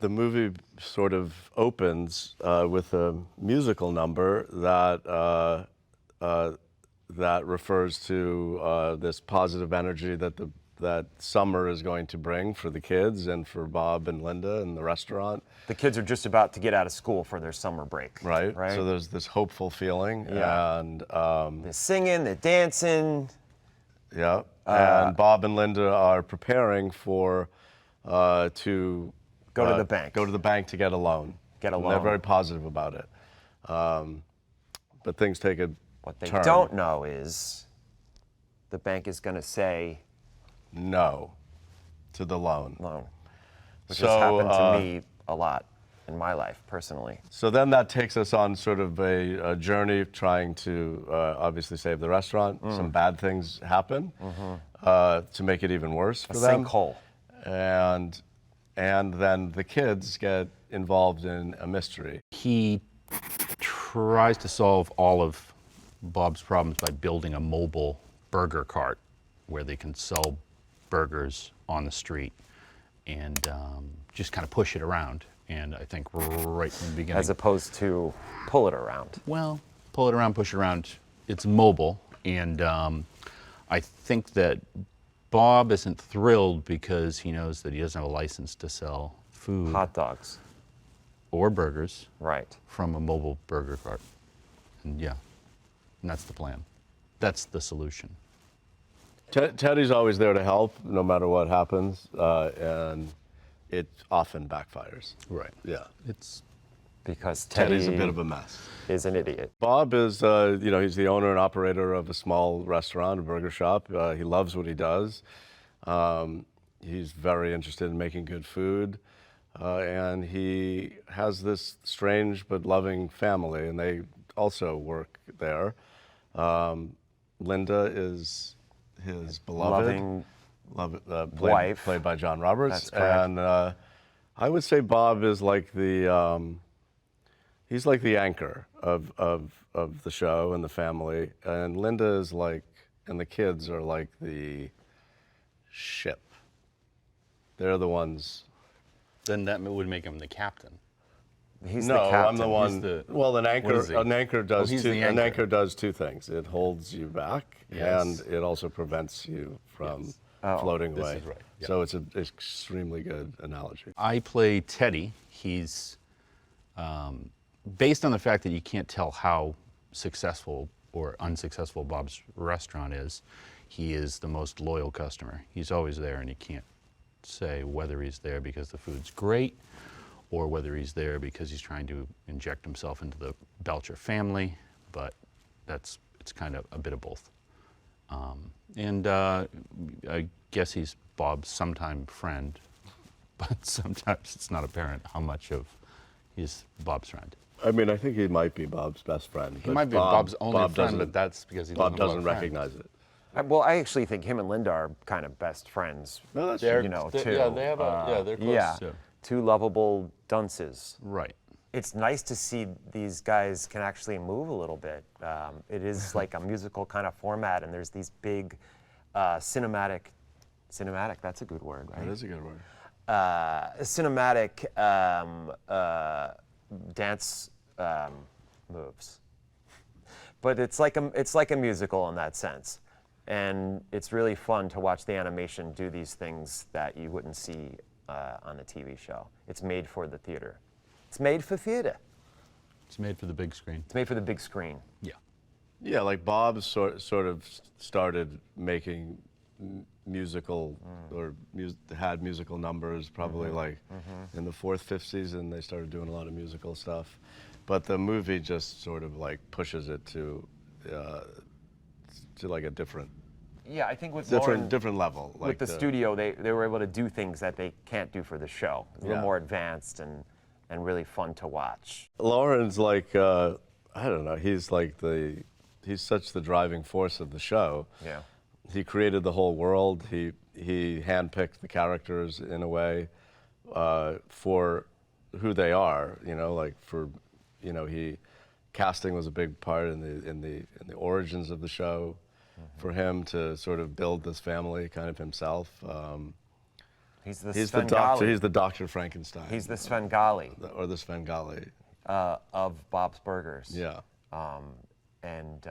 the movie sort of opens with a musical number that refers to this positive energy that summer is going to bring for the kids and for Bob and Linda in the restaurant. The kids are just about to get out of school for their summer break. Right. So there's this hopeful feeling. Yeah. And they're singing, they're dancing. Yeah. And Bob and Linda are preparing to go to the bank. Go to the bank to get a loan. Get a loan. And they're very positive about it. But things take a What they turn. don't know is the bank is going to say no to the loan. Which has happened to me a lot in my life, personally. So then that takes us on sort of a journey of trying to obviously save the restaurant. Some bad things happen to make it even worse for them. Sinkhole. And then the kids get involved in a mystery. He tries to solve all of Bob's problems by building a mobile burger cart where they can sell burgers on the street and just kind of push it around. And I think right from the beginning. As opposed to pull it around. Well, pull it around, push it around. It's mobile. And I think that Bob isn't thrilled because he knows that he doesn't have a license to sell food. Hot dogs. Or burgers. Right. From a mobile burger cart. And yeah, and that's the plan. That's the solution. Teddy's always there to help, no matter what happens, and it often backfires. Right. Yeah. It's because Teddy's a bit of a mess. Is an idiot. Bob is, he's the owner and operator of a small restaurant, a burger shop. He loves what he does. He's very interested in making good food, and he has this strange but loving family, and they also work there. Linda is his beloved wife, played by John Roberts. That's correct. And I would say Bob is like he's like the anchor of the show and the family, and Linda is like, and the kids are like the ship. They're the ones. Then that would make him the captain. He's no, the captain. I'm the one. Well, an anchor does two. An anchor does two things. It holds you back, and it also prevents you from floating away. This is right. Yeah. So it's an extremely good analogy. I play Teddy. He's based on the fact that you can't tell how successful or unsuccessful Bob's restaurant is. He is the most loyal customer. He's always there, and you can't say whether he's there because the food's great or whether he's there because he's trying to inject himself into the Belcher family, but it's kind of a bit of both. And I guess he's Bob's sometime friend, but sometimes it's not apparent how much of he's Bob's friend. I mean, I think he might be Bob's best friend. He might be Bob's only friend, but that's because he doesn't recognize it. Well, I actually think him and Linda are kind of best friends. No, that's too. Yeah, they have they're close. Yeah, two lovable dunces. Right. It's nice to see these guys can actually move a little bit. It is like a musical kind of format, and there's these big cinematic, that's a good word, right? That is a good word. Cinematic dance moves. But it's like a musical in that sense. And it's really fun to watch the animation do these things that you wouldn't see on the TV show. It's made for the theater. It's made for theater. It's made for the big screen. It's made for the big screen. Yeah. Yeah, like Bob sort of started making musical had musical numbers probably in the fourth, fifth season. They started doing a lot of musical stuff, but the movie just sort of like pushes it to like a different. Yeah, I think with different level. Like with the studio, they were able to do things that they can't do for the show. A little more advanced and really fun to watch. Loren's like I don't know. He's such the driving force of the show. Yeah. He created the whole world. He handpicked the characters in a way for who they are. Casting was a big part in the origins of the show, for him to sort of build this family kind of himself. He's the He's Svengali. the doctor. He's the Dr. Frankenstein. He's the Svengali or the Svengali. Of Bob's Burgers. Yeah. And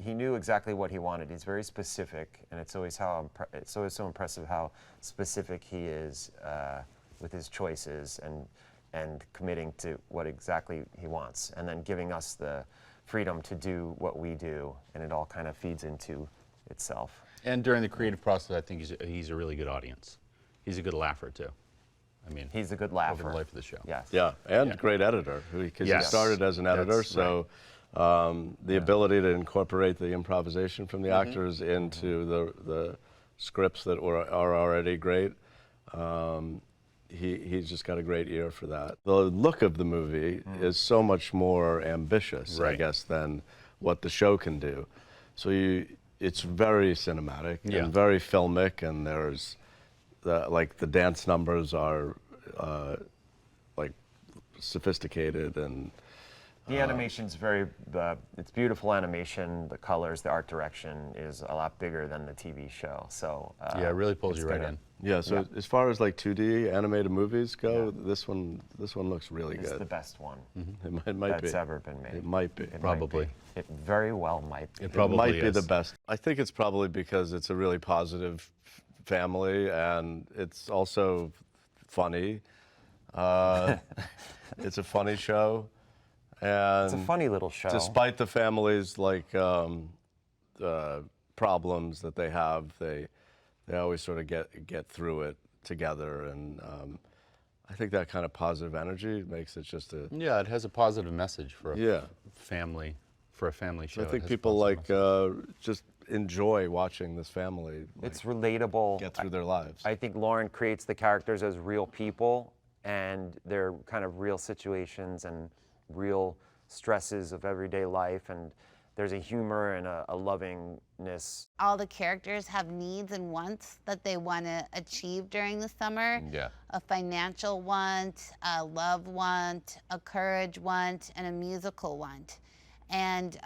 he knew exactly what he wanted. He's very specific, and it's always so impressive how specific he is with his choices and committing to what exactly he wants, and then giving us the freedom to do what we do, and it all kind of feeds into itself. And during the creative process, I think he's a really good audience. He's a good laugher too. I mean, he's a good laugher. Over the life of the show. Yes. Yeah, and great editor, because he started as an editor, That's so the ability to incorporate the improvisation from the actors into the scripts that are already great. He's just got a great ear for that. The look of the movie is so much more ambitious, I guess, than what the show can do. So it's very cinematic and very filmic, and there's like the dance numbers are like sophisticated, and the animation's it's beautiful animation. The colors, the art direction is a lot bigger than the TV show. So yeah, it really pulls you right in. Yeah, so as far as like 2D animated movies go, this one looks really good. It's the best one It might be. that's ever been made. It might be. It Probably. Might be. It very well might be. It probably might be is. the best. I think it's probably because it's a really positive family, and it's also funny. It's a funny show, and It's a funny little show. despite the family's like problems that they have, they always sort of get through it together, and I think that kind of positive energy makes it just a Yeah, it has a positive message for a family show. I think It has a people positive like message. just enjoy watching this family It's relatable. get through their lives. I think Loren creates the characters as real people, and they're kind of real situations and real stresses of everyday life, and there's a humor and a lovingness. All the characters have needs and wants that they want to achieve during the summer. Yeah. A financial want, a love want, a courage want, and a musical want. And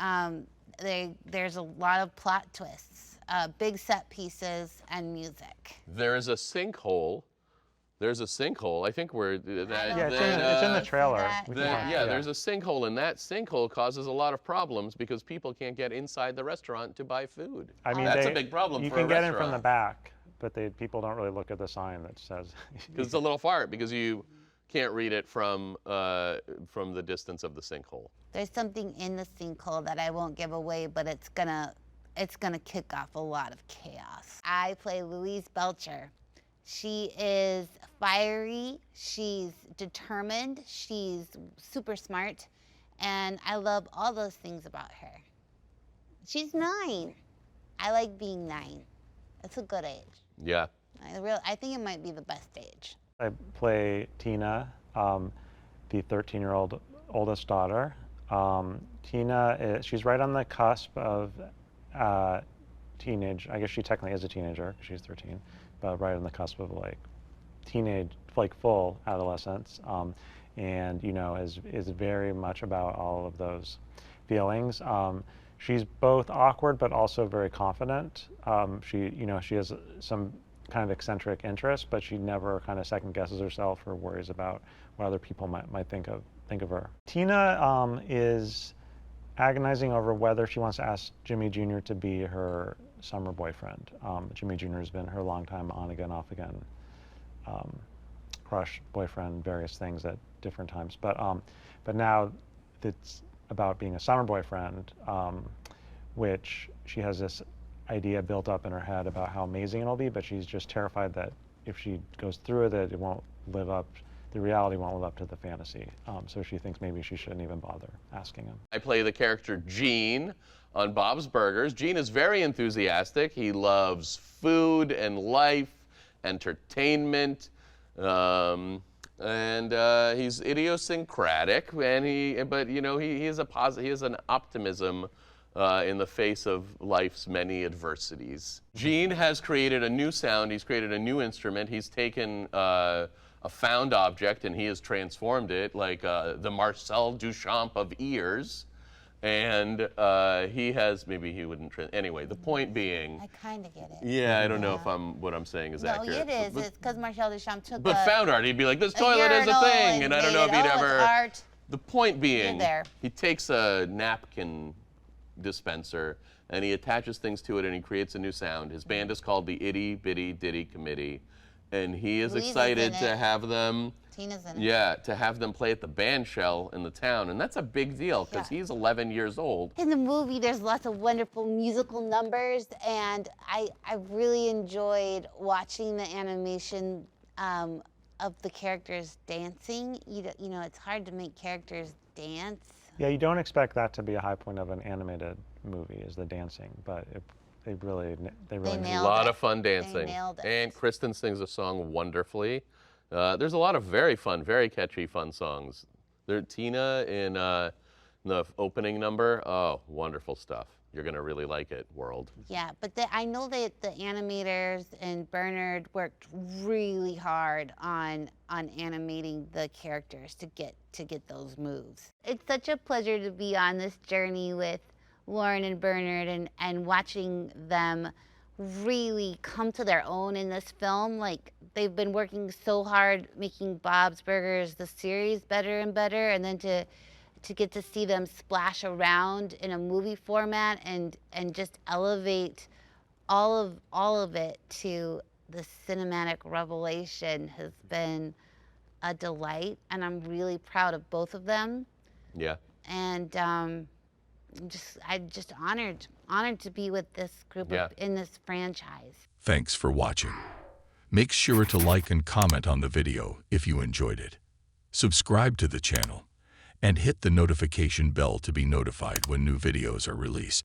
there's a lot of plot twists, big set pieces, and music. There's a sinkhole. There's a sinkhole. I think we're Yeah, it's in the trailer. there's a sinkhole, and that sinkhole causes a lot of problems because people can't get inside the restaurant to buy food. I mean, that's a big problem You for can a get in from restaurant. the back, but people don't really look at the sign that says. Because it's a little far, because you can't read it from the distance of the sinkhole. There's something in the sinkhole that I won't give away, but it's gonna kick off a lot of chaos. I play Louise Belcher. She is fiery, she's determined, she's super smart, and I love all those things about her. She's 9. I like being 9. It's a good age. Yeah. I think it might be the best age. I play Tina, the 13-year-old oldest daughter. Tina, she's right on the cusp of teenage. I guess she technically is a teenager because she's 13, but right on the cusp of like teenage, like full adolescence, and is very much about all of those feelings. She's both awkward but also very confident. She has some kind of eccentric interests, but she never kind of second guesses herself or worries about what other people might think of her. Tina is agonizing over whether she wants to ask Jimmy Jr. to be her summer boyfriend. Jimmy Jr. has been her longtime on again, off again crush, boyfriend, various things at different times. But now it's about being a summer boyfriend, which she has this idea built up in her head about how amazing it'll be, but she's just terrified that if she goes through with it, the reality won't live up to the fantasy. So she thinks maybe she shouldn't even bother asking him. I play the character Gene on Bob's Burgers. Gene is very enthusiastic. He loves food and life, entertainment, and he's idiosyncratic. And he has an optimism in the face of life's many adversities. Gene has created a new sound. He's created a new instrument. He's taken a found object and he has transformed it, like the Marcel Duchamp of ears. And he has, maybe he wouldn't, anyway, the point being, I kind of get it. yeah, I don't know if what I'm saying is No, accurate. it is. It's because Marcel Duchamp took But a, found art, he'd be like, this a toilet is a urinal thing, and I don't know if made he'd it, ever. It's art. The point being, there. he takes a napkin dispenser and he attaches things to it and he creates a new sound. His band is called the Itty Bitty Ditty Committee, and he is Louise is excited in to it. have them. Tina's in it. Yeah, to have them play at the band shell in the town, and that's a big deal because Yeah. he's 11 years old. In the movie, there's lots of wonderful musical numbers, and I really enjoyed watching the animation of the characters dancing. You know, it's hard to make characters dance. Yeah, you don't expect that to be a high point of an animated movie, is the dancing, but they really They A nailed lot it. of fun They dancing. nailed it. And Kristen sings a song wonderfully. There's a lot of very fun, very catchy, fun songs. Tina in the opening number, oh, wonderful stuff. You're going to really like it, world. Yeah, but I know that the animators and Bernard worked really hard on animating the characters to get those moves. It's such a pleasure to be on this journey with Loren and Bernard and watching them really come to their own in this film. Like, they've been working so hard making Bob's Burgers, the series, better and better, and then to get to see them splash around in a movie format and just elevate all of it to the cinematic revelation has been a delight, and I'm really proud of both of them. Yeah. And I'm just honored to be with this group in this franchise. Thanks for watching. Make sure to like and comment on the video if you enjoyed it. Subscribe to the channel and hit the notification bell to be notified when new videos are released.